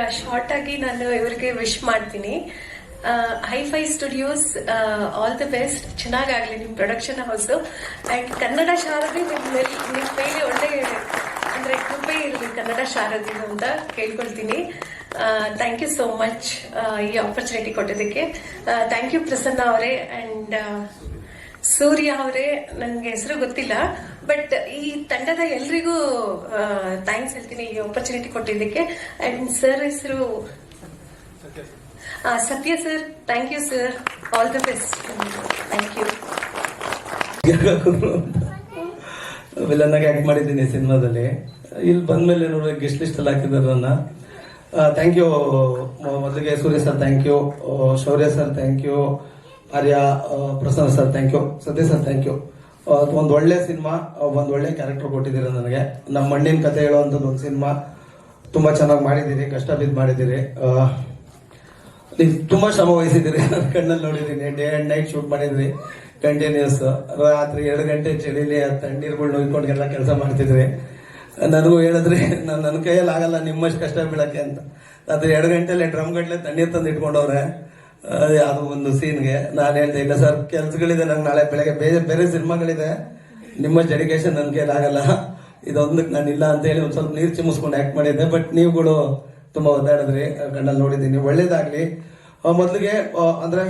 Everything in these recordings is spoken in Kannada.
ಶಾರ್ಟ್ ಆಗಿ ನಾನು ಇವರಿಗೆ ವಿಶ್ ಮಾಡ್ತೀನಿ. HiFi studios all the best, ಚೆನ್ನಾಗಾಗ್ಲಿ ನಿಮ್ ಪ್ರೊಡಕ್ಷನ್ ಹೌಸ್ ಅಂಡ್ ಕನ್ನಡ ಶಾರದಿ ನಿಮ್ ಮೇಲೆ ಒಳ್ಳೆ ಅಂದ್ರೆ ಕೃಪೆ ಇರಲಿ ಕನ್ನಡ ಶಾರದಿ ಅಂತ ಕೇಳ್ಕೊಳ್ತೀನಿ. ಥ್ಯಾಂಕ್ ಯು ಸೋ ಮಚ್ ಈ ಆಪರ್ಚುನಿಟಿ ಕೊಟ್ಟಿದ್ದಕ್ಕೆ. ಥ್ಯಾಂಕ್ ಯು ಪ್ರಸನ್ನ ಅವರೇ ಅಂಡ್ ಸೂರ್ಯ ಅವರೇ. ನನ್ಗೆ ಹೆಸರು ಗೊತ್ತಿಲ್ಲ, ಬಟ್ ಈ ತಂಡದ ಎಲ್ರಿಗೂ ಥ್ಯಾಂಕ್ಸ್ ಹೇಳ್ತೀನಿ ಈ ಆಪರ್ಚುನಿಟಿ ಕೊಟ್ಟಿದ್ದಕ್ಕೆ. ಅಂಡ್ ಸರ್ ಹೆಸರು Satya sir. Thank you sir, all the best. Thank you. Villain ಆಗಿ ಆಕ್ಟ್ ಮಾಡಿದ್ದೀನಿ ಸಿನಿಮಾದಲ್ಲಿ. ಇಲ್ಲಿ ಬಂದ್ಮೇಲೆ ನೋಡಿ ಗೆಸ್ಟ್ ಲಿಸ್ಟ್ ಅಲ್ಲಿ ಹಾಕಿದ್ದಾರೆ ನನ್ನ. ಥ್ಯಾಂಕ್ ಯು ಮೊದಲಿಗೆ Surya sir, thank you Shaurya sir, thank you Arya, Prasanna sir, thank you Satya sir, thank you. ಒಂದ್ ಒಳ್ಳೆ ಸಿನಿಮಾ, ಒಂದ್ ಒಳ್ಳೆ ಕ್ಯಾರೆಕ್ಟರ್ ಕೊಟ್ಟಿದ್ದೀರಿ ನನಗೆ. ನಮ್ಮ ಮಣ್ಣಿನ ಕತೆ ಹೇಳುವಂತದ್ದು ಒಂದು ಸಿನಿಮಾ ತುಂಬಾ ಚೆನ್ನಾಗಿ ಮಾಡಿದ್ದೀರಿ, ಕಷ್ಟ ಬಿದ್ದು ಮಾಡಿದ್ದೀರಿ. ನೀವು ತುಂಬಾ ಶ್ರಮ ವಹಿಸಿದ್ದೀರಿ, ನನ್ನ ಕಣ್ಣಲ್ಲಿ ನೋಡಿದ್ದೀನಿ. ಡೇ ಅಂಡ್ ನೈಟ್ ಶೂಟ್ ಮಾಡಿದ್ರಿ ಕಂಟಿನ್ಯೂಸ್. ರಾತ್ರಿ 2 ಗಂಟೆ ಚಳಿಲಿ ತಣ್ಣೀರ್ಗಳು ನೋಯ್ಕೊಂಡೆಲ್ಲ ಕೆಲಸ ಮಾಡ್ತಿದ್ರಿ. ನನಗೂ ಹೇಳಿದ್ರಿ ನನ್ನ ಕೈಯಲ್ಲಿ ಆಗಲ್ಲ ನಿಮ್ಮಷ್ಟು ಕಷ್ಟ ಬೀಳಕ್ಕೆ ಅಂತ. ರಾತ್ರಿ 2 ಗಂಟೆಲೆ ಡ್ರಮ್ ಗಟ್ಲೆ ತಣ್ಣೀರ್ ತಂದು ಇಟ್ಕೊಂಡವ್ರೆ. ಅದು ಒಂದು ಸೀನ್ಗೆ ನಾನು ಹೇಳ್ದೆ, ಇಲ್ಲ ಸರ್ ಕೆಲ್ಸಗಳಿದೆ, ನಂಗೆ ನಾಳೆ ಬೆಳಗ್ಗೆ ಬೇರೆ ಸಿನಿಮಾಗಳಿದೆ, ನಿಮ್ಮ ಡೆಡಿಕೇಶನ್ ನನ್ನ ಕೈಯಲ್ಲಿ ಆಗಲ್ಲ, ಇದೊಂದಕ್ಕೆ ನಾನು ಇಲ್ಲ ಅಂತ ಹೇಳಿ ಒಂದ್ ಸ್ವಲ್ಪ ನೀರು ಚಿಮ್ಮಿಸ್ಕೊಂಡು ಆಕ್ಟ್ ಮಾಡಿದ್ದೆ. ಬಟ್ ನೀವುಗಳು ತುಂಬಾ ಒದ್ದಾಡಿದ್ರಿ, ಕಣ್ಣಲ್ಲಿ ನೋಡಿದ್ದೀನಿ. ಒಳ್ಳೇದಾಗ್ಲಿ. ಮೊದಲಿಗೆ ಅಂದ್ರೆ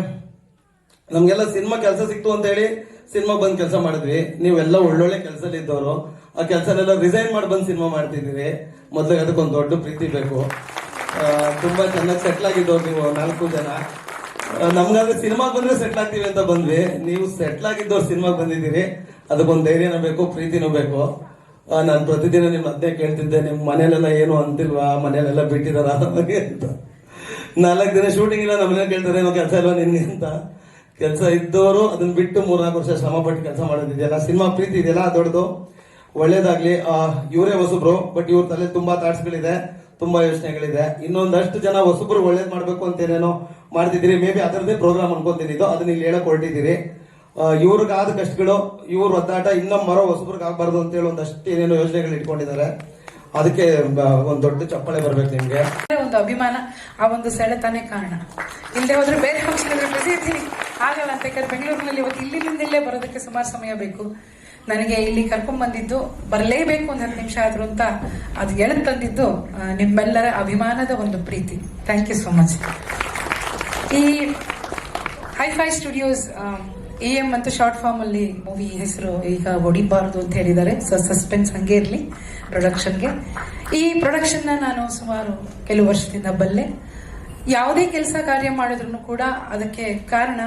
ನಮ್ಗೆಲ್ಲ ಸಿನಿಮಾ ಕೆಲಸ ಸಿಕ್ತು ಅಂತ ಹೇಳಿ ಸಿನಿಮಾ ಬಂದ್ ಕೆಲಸ ಮಾಡಿದ್ವಿ. ನೀವೆಲ್ಲ ಒಳ್ಳೊಳ್ಳೆ ಕೆಲಸದಲ್ಲಿ ಇದ್ದವರು. ಆ ಕೆಲಸನೆಲ್ಲ ರಿಸೈನ್ ಮಾಡಿ ಬಂದು ಸಿನಿಮಾ ಮಾಡ್ತಿದ್ದೀವಿ. ಮೊದಲಿಗೆ ಅದಕ್ಕೊಂದು ದೊಡ್ಡ ಪ್ರೀತಿ ಬೇಕು. ತುಂಬಾ ಚೆನ್ನಾಗಿ ಸೆಟ್ಲ್ ಆಗಿದ್ದವ್ರು ನೀವು 4 ಜನ. ನಮ್ಗಾದ್ರೆ ಸಿನಿಮಾ ಬಂದ್ರೆ ಸೆಟ್ಲ್ ಆಗ್ತೀವಿ ಅಂತ ಬಂದ್ವಿ. ನೀವು ಸೆಟ್ಲ್ ಆಗಿದ್ದವ್ರು ಸಿನಿಮಾಗೆ ಬಂದಿದ್ದೀರಿ. ಅದಕ್ಕೊಂದು ಧೈರ್ಯನೂ ಬೇಕು, ಪ್ರೀತಿನೂ ಬೇಕು. ನಾನು ಪ್ರತಿದಿನ ನಿಮ್ ಅದೇ ಕೇಳ್ತಿದ್ದೆ, ನಿಮ್ ಮನೇಲೆಲ್ಲ ಏನು ಅಂತಿಲ್ವಾ, ಮನೇಲೆಲ್ಲ ಬಿಟ್ಟಿದಾರ ಅಂತ. 4 ದಿನ ಶೂಟಿಂಗ್ ಇಲ್ಲ, ನಮ್ಮನೆ ಕೇಳ್ತಾರೆ ಏನೋ ಕೆಲಸ ಇಲ್ವಾ ನಿನ್ಗೆ ಅಂತ. ಕೆಲಸ ಇದ್ದವರು ಅದನ್ನ ಬಿಟ್ಟು 3-4 ವರ್ಷ ಶ್ರಮ ಪಟ್ಟು ಕೆಲಸ ಮಾಡೋದಿದೆಯಲ್ಲ, ಸಿನಿಮಾ ಪ್ರೀತಿ ಇದೆಯಲ್ಲ ದೊಡ್ಡದು. ಒಳ್ಳೇದಾಗ್ಲಿ. ಇವರೇ ಹೊಸಬ್ರು, ಬಟ್ ಇವ್ರ ತಲೆ ತುಂಬಾ ಥಾಟ್ಸ್ಗಳಿದೆ, ತುಂಬಾ ಯೋಚನೆಗಳಿದೆ. ಇನ್ನೊಂದಷ್ಟು ಜನ ಹೊಸಬ್ರು ಒಳ್ಳೇದ್ ಮಾಡ್ಬೇಕು ಅಂತ ಏನೇನೋ ಮಾಡ್ತಿದ್ದೀರಿ. ಮೇ ಬಿ ಅದರದೇ ಪ್ರೋಗ್ರಾಮ್ ಅನ್ಕೊಂತೀನಿ ಇದು, ಅದನ್ನ ಇಲ್ಲಿ ಹೇಳಕ್ ಹೊರಟಿದ್ದೀರಿ. ಇವ್ರಿಗಾದ ಕಷ್ಟಗಳು, ಇವ್ರ ಒದ್ದಾಟ ಇನ್ನೊಮ್ಮರೋ ಹೊಸಬ್ರಿಗೆ ಆಗ್ಬಾರ್ದು ಅಂತ ಹೇಳಿ ಒಂದಷ್ಟು ಏನೇನೋ ಯೋಜನೆಗಳು ಇಟ್ಕೊಂಡಿದ್ದಾರೆ. ಅದಕ್ಕೆ ಒಂದ್ ದೊಡ್ಡ ಚಪ್ಪಾಳೆ ಬರ್ಬೇಕು ನಿಮ್ಗೆ. ಒಂದು ಅಭಿಮಾನ, ಆ ಒಂದು ಸೆಳೆತಾನೆ ಕಾರಣ. ಇಲ್ಲದೆ ಹೋದ್ರೆ ಬೇರೆ ಫಂಕ್ಷನ್ ಬಿಸಿ ಇರ್ತೀನಿ, ಆಗಲ್ಲ ಅಂತ. ಯಾಕಂದ್ರೆ ಬೆಂಗಳೂರಿನಲ್ಲಿ ಇವತ್ತು ಇಲ್ಲಿಂದಲೇ ಬರೋದಕ್ಕೆ ಸುಮಾರು ಸಮಯ ಬೇಕು. ನನಗೆ ಇಲ್ಲಿ ಕರ್ಕೊಂಡ್ ಬಂದಿದ್ದು ಬರಲೇಬೇಕು ಒಂದು 10 ನಿಮಿಷ ಆದ್ರು ಅಂತ ಅದು ಎಳೆದು ತಂದಿದ್ದು ನಿಮ್ಮೆಲ್ಲರ ಅಭಿಮಾನದ ಒಂದು ಪ್ರೀತಿ. Thank you so much. ಈ ಹೈಫೈ ಸ್ಟುಡಿಯೋಸ್ EM ಮತ್ತು ಶಾರ್ಟ್ ಫಾರ್ಮ್ ಅಲ್ಲಿ ಮೂವಿ ಹೆಸರು ಈಗ ಹೊಡಿಬಾರದು ಅಂತ ಹೇಳಿದ್ದಾರೆ. ಸಸ್ಪೆನ್ಸ್ ಹಂಗೆ ಇರಲಿ ಪ್ರೊಡಕ್ಷನ್ಗೆ. ಈ ಪ್ರೊಡಕ್ಷನ್ ನಾನು ಸುಮಾರು ಕೆಲವು ವರ್ಷದಿಂದ ಬಲ್ಲೆ. ಯಾವುದೇ ಕೆಲಸ ಕಾರ್ಯ ಮಾಡಿದ್ರು ಕೂಡ ಅದಕ್ಕೆ ಕಾರಣ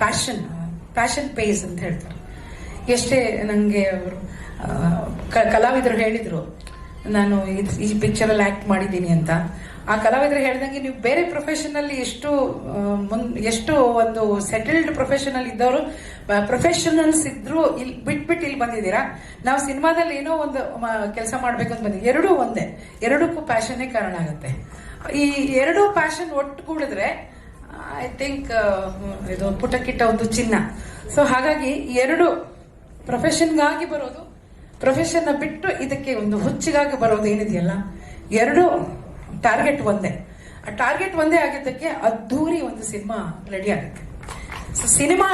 ಪ್ಯಾಷನ್ ಪೇಸ್ ಅಂತ ಹೇಳ್ತಾರೆ. ಎಷ್ಟೇ ನಂಗೆ ಅವರು ಕಲಾವಿದರು ಹೇಳಿದ್ರು ನಾನು ಈ ಪಿಕ್ಚರ್ ಅಲ್ಲಿ ಆಕ್ಟ್ ಮಾಡಿದ್ದೀನಿ ಅಂತ. ಆ ಕಲಾವಿದರು ಹೇಳ್ದಂಗೆ ನೀವು ಬೇರೆ ಪ್ರೊಫೆಷನ್ ಅಲ್ಲಿ ಎಷ್ಟು ಒಂದು ಸೆಟಲ್ಡ್ ಪ್ರೊಫೆಷನಲ್ ಇದ್ದವರು, ಪ್ರೊಫೆಷನಲ್ಸ್ ಇದ್ರು ಇಲ್ಲಿ ಬಿಟ್ಬಿಟ್ಟು ಇಲ್ಲಿ ಬಂದಿದ್ದೀರಾ. ನಾವು ಸಿನಿಮಾದಲ್ಲಿ ಏನೋ ಒಂದು ಕೆಲಸ ಮಾಡ್ಬೇಕು ಅಂತ ಬಂದಿದ್ದೀವಿ. ಎರಡೂ ಒಂದೇ, ಎರಡಕ್ಕೂ ಪ್ಯಾಷನ್ನೇ ಕಾರಣ ಆಗುತ್ತೆ. ಈ ಎರಡೂ ಪ್ಯಾಷನ್ ಒಟ್ಟುಗೂಡಿದ್ರೆ ಐ ಥಿಂಕ್ ಇದು ಪುಟಕ್ಕಿಟ್ಟ ಒಂದು ಚಿನ್ನ. ಸೊ ಹಾಗಾಗಿ ಎರಡು ಪ್ರೊಫೆಷನ್ಗಾಗಿ ಬರೋದು, ಪ್ರೊಫೆಷನ್ ಬಿಟ್ಟು ಇದಕ್ಕೆ ಒಂದು ಹುಚ್ಚಿಗಾಗಿ ಬರೋದು ಏನಿದೆಯಲ್ಲ, ಎರಡು ಟಾರ್ಗೆಟ್ ಒಂದೇ. ಆ ಟಾರ್ಗೆಟ್ ಒಂದೇ ಆಗಿದ್ದಕ್ಕೆ ಅದ್ಧೂರಿ ಒಂದು ಸಿನಿಮಾ ರೆಡಿ ಆಗುತ್ತೆ. ಸೊ ಸಿನಿಮಾ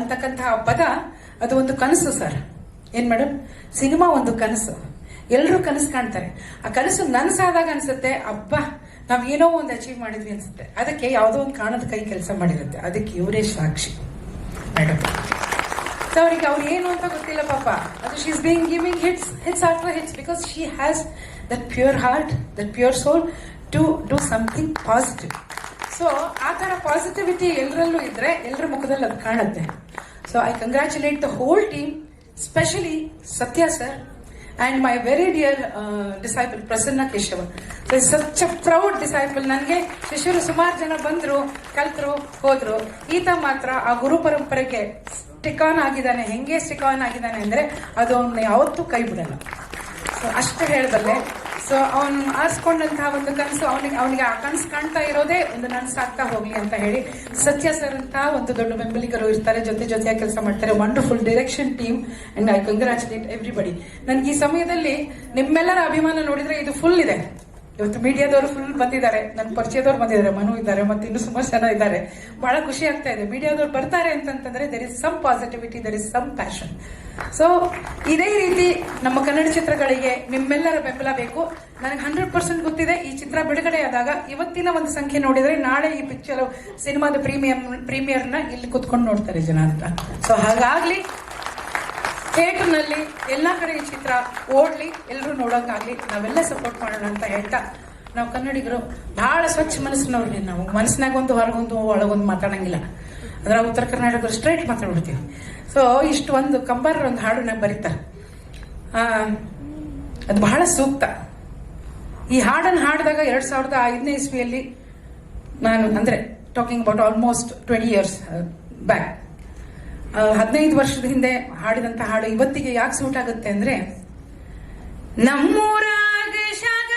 ಅಂತಕ್ಕಂತಹ ಪದ ಅದು ಒಂದು ಕನಸು ಸರ್. ಏನ್ ಮೇಡಮ್, ಸಿನಿಮಾ ಒಂದು ಕನಸು. ಎಲ್ಲರೂ ಕನಸು ಕಾಣ್ತಾರೆ. ಆ ಕನಸು ನನಸಾದಾಗ ಅನ್ಸುತ್ತೆ ಅಬ್ಬಾ ನಾವ್ ಏನೋ ಒಂದು ಅಚೀವ್ ಮಾಡಿದ್ವಿ ಅನ್ಸುತ್ತೆ. ಅದಕ್ಕೆ ಯಾವುದೋ ಒಂದು ಕಾಣದ ಕೈ ಕೆಲಸ ಮಾಡಿರುತ್ತೆ. ಅದಕ್ಕೆ ಇವರೇ ಸಾಕ್ಷಿ ಮೇಡಮ್. ಸೊ ಅವ್ರಿಗೆ ಅವ್ರು ಏನು ಅಂತ ಗೊತ್ತಿಲ್ಲ ಪಾಪ. ಅದು she is being giving hits after hits because she has that pure heart, that pure soul to do something positive. So ಆ ತರ ಪಾಸಿಟಿವಿಟಿ ಎಲ್ಲರಲ್ಲೂ ಇದ್ರೆ ಎಲ್ಲರ ಮುಖದಲ್ಲಿ ಅದು ಕಾಣುತ್ತೆ. So I congratulate the whole team, specially Satya sir and my very dear disciple Prasanna Keshava. So such a proud disciple. ನನಗೆ ಶಿಷ್ಯರು ಸುಮಾರು ಜನ ಬಂದ್ರು, ಕಲ್ತರು, ಹೋದ್ರು. ಈತ ಮಾತ್ರ ಆ ಗುರು ಪರಂಪರೆಗೆ ಸ್ಟಿಕ್ ಆನ್ ಆಗಿದ್ದಾನೆ. ಹೆಂಗೆ ಸ್ಟಿಕ್ ಆನ್ ಆಗಿದ್ದಾನೆ ಅಂದ್ರೆ ಅದು ಅವನ್ನ ಯಾವತ್ತೂ ಕೈ ಬಿಡಲ್ಲ. ಸೊ ಅಷ್ಟು ಹೇಳಬಲ್ಲೆ. ಸೊ ಸೊ ಅವನು ಆರಿಸ್ಕೊಂಡಂತಹ ಒಂದು ಕನಸು ಅವನಿಗೆ ಆ ಕನಸು ಕಾಣ್ತಾ ಇರೋದೇ ಒಂದು ನನಸಾಗ್ತಾ ಹೋಗ್ಲಿ ಅಂತ ಹೇಳಿ ಸತ್ಯ ಸರ್ ಅಂತ ಒಂದು ದೊಡ್ಡ ಬೆಂಬಲಿಗರು ಇರ್ತಾರೆ, ಜೊತೆಯಾಗಿ ಕೆಲಸ ಮಾಡ್ತಾರೆ. Wonderful direction team and I congratulate everybody. ನನ್ಗೆ ಈ ಸಮಯದಲ್ಲಿ ನಿಮ್ಮೆಲ್ಲರ ಅಭಿಮಾನ ನೋಡಿದ್ರೆ ಇದು ಫುಲ್ ಇದೆ. ಇವತ್ತು ಮೀಡಿಯಾದವರು ಫುಲ್ ಬಂದಿದ್ದಾರೆ, ನನ್ನ ಪರಿಚಯದವ್ರು ಬಂದಿದ್ದಾರೆ, ಮನು ಇದ್ದಾರೆ, ಮತ್ತೆ ಇನ್ನು ಸುಮಾರು ಜನ ಇದ್ದಾರೆ. ಬಹಳ ಖುಷಿ ಆಗ್ತಾ ಇದೆ. ಮೀಡಿಯಾದವ್ರು ಬರ್ತಾರೆ ಅಂತಂತಂದ್ರೆ there is some positivity, there is some passion. So ಇದೇ ರೀತಿ ನಮ್ಮ ಕನ್ನಡ ಚಿತ್ರಗಳಿಗೆ ನಿಮ್ಮೆಲ್ಲರ ಬೆಂಬಲ ಬೇಕು. ನನಗೆ 100% ಗೊತ್ತಿದೆ, ಈ ಚಿತ್ರ ಬಿಡುಗಡೆ ಆದಾಗ ಇವತ್ತಿನ ಒಂದು ಸಂಖ್ಯೆ ನೋಡಿದ್ರೆ ನಾಳೆ ಈ ಪಿಕ್ಚರ್ ಸಿನಿಮಾದ ಪ್ರೀಮಿಯರ್ನ ಇಲ್ಲಿ ಕುತ್ಕೊಂಡು ನೋಡ್ತಾರೆ ಜನ ಅಂತ. ಸೊ ಹಾಗಾಗ್ಲಿ, ಥಿಯೇಟರ್ ನಲ್ಲಿ ಎಲ್ಲಾ ಕಡೆ ಈ ಚಿತ್ರ ಓಡ್ಲಿ, ಎಲ್ಲರೂ ನೋಡೋಕ್ಕಾಗ್ಲಿ, ನಾವೆಲ್ಲ ಸಪೋರ್ಟ್ ಮಾಡೋಣ ಅಂತ ಹೇಳ್ತಾ, ನಾವು ಕನ್ನಡಿಗರು ಬಹಳ ಸ್ವಚ್ಛ ಮನಸ್ಸಿನವ್ರಿಗೆ, ನಾವು ಮನಸ್ಸಿನಾಗ ಒಂದು ಹೊರಗೊಂದು ಒಳಗೊಂದು ಮಾತಾಡಂಗಿಲ್ಲ. ಅಂದ್ರೆ ಉತ್ತರ ಕರ್ನಾಟಕದವ್ರು ಸ್ಟ್ರೈಟ್ ಮಾತಾಡ್ಬಿಡ್ತೀವಿ. ಸೊ ಇಷ್ಟು ಒಂದು ಕಂಬಾರ ಒಂದು ಹಾಡನ್ನ ಬರೀತಾರೆ, ಅದು ಬಹಳ ಸೂಕ್ತ. ಈ ಹಾಡನ್ನು ಹಾಡಿದಾಗ 2005ನೇ ಇಸ್ವಿಯಲ್ಲಿ ನಾನು, ಅಂದ್ರೆ talking about almost 20 years back, 15 ವರ್ಷದ ಹಿಂದೆ ಹಾಡಿದಂತ ಹಾಡು ಇವತ್ತಿಗೆ ಯಾಕೆ ಸೂಟ್ ಆಗುತ್ತೆ ಅಂದ್ರೆ, ನಮ್ಮೂರಾಗ ಶಗ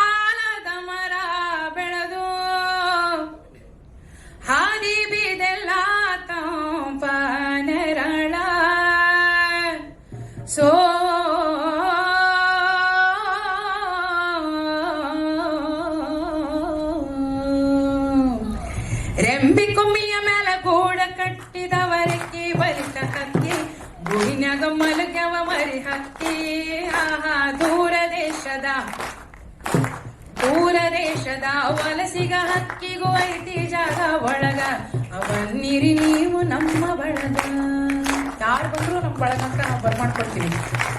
ಆಲದ ಮರ ಬೆಳೆದು ಹಾದಿ ಬೀದೆಲ್ಲ ತಂಪ ನೆರಳ ಸೋ ರೆಂಬಿ ಕೊಮ್ಮಿಯ ಮೇಲೆ ಗೂಡ ಕಟ್ಟಿದವರಕ್ಕೆ ಬಲಿತ ಹಕ್ಕಿ, ಗುಡಿನ್ಯಾಗ ಮಲಗ್ಯವ ಮರಿ ಹಕ್ಕಿ. ಆಹಾ ದೂರ ದೇಶದ ವಲಸಿಗ ಹಕ್ಕಿಗೂ ಐತಿ ಜಾಗ ಒಳಗ, ಅವನ್ನಿರಿ ನೀವು ನಮ್ಮ ಬಳಗ. ಯಾರು ಬಂದ್ರು ನಮ್ಮ ಬಳಗ ಅಂತ ನಾವು ಬರ್ಮಾಡ್ಕೊಡ್ತೀವಿ.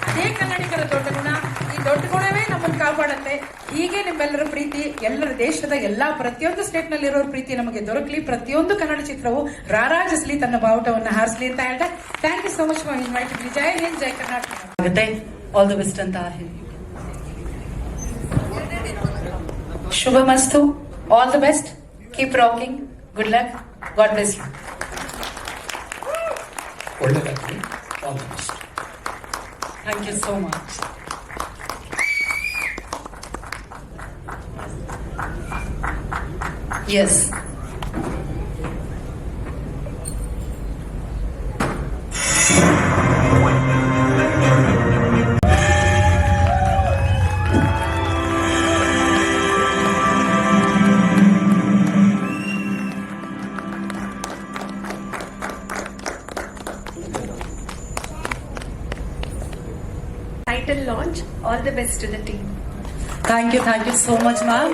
ಅದೇ ಕನ್ನಡಿಗರ ದೊಡ್ಡ ಗುಣ. ಈ ದೊಡ್ಡ ಗುಣವೇ ನಮ್ಮನ್ನು ಕಾಪಾಡುತ್ತೆ. ಹೀಗೆ ನಿಮ್ಮೆಲ್ಲರ ಪ್ರೀತಿ, ಎಲ್ಲರ ದೇಶದ ಎಲ್ಲಾ ಪ್ರತಿಯೊಂದು ಸ್ಟೇಟ್ ನಲ್ಲಿರೋ ಪ್ರೀತಿ ನಮಗೆ ದೊರಕಲಿ. ಪ್ರತಿಯೊಂದು ಕನ್ನಡ ಚಿತ್ರವು ರಾರಾಜಿಸಲಿ, ತನ್ನ ಬಾವುಟವನ್ನು ಹಾರಿಸಲಿ ಅಂತ ಹೇಳ್ತಾ, thank you so much for inviting me. ಜೈ ಹಿಂದ್, ಜೈ ಕರ್ನಾಟಕ. ಆಲ್ ದ ಬೆಸ್ಟ್ ಅಂತ ಹೇಳಿ ಶುಭಮಸ್ತು. All the best. Keep rocking. Good luck. God bless you. ಒಳ್ಳೆದಾಗಲಿ. All the best. Thank you so much. Yes, Title launch. All the best to the team. thank you so much, ma'am.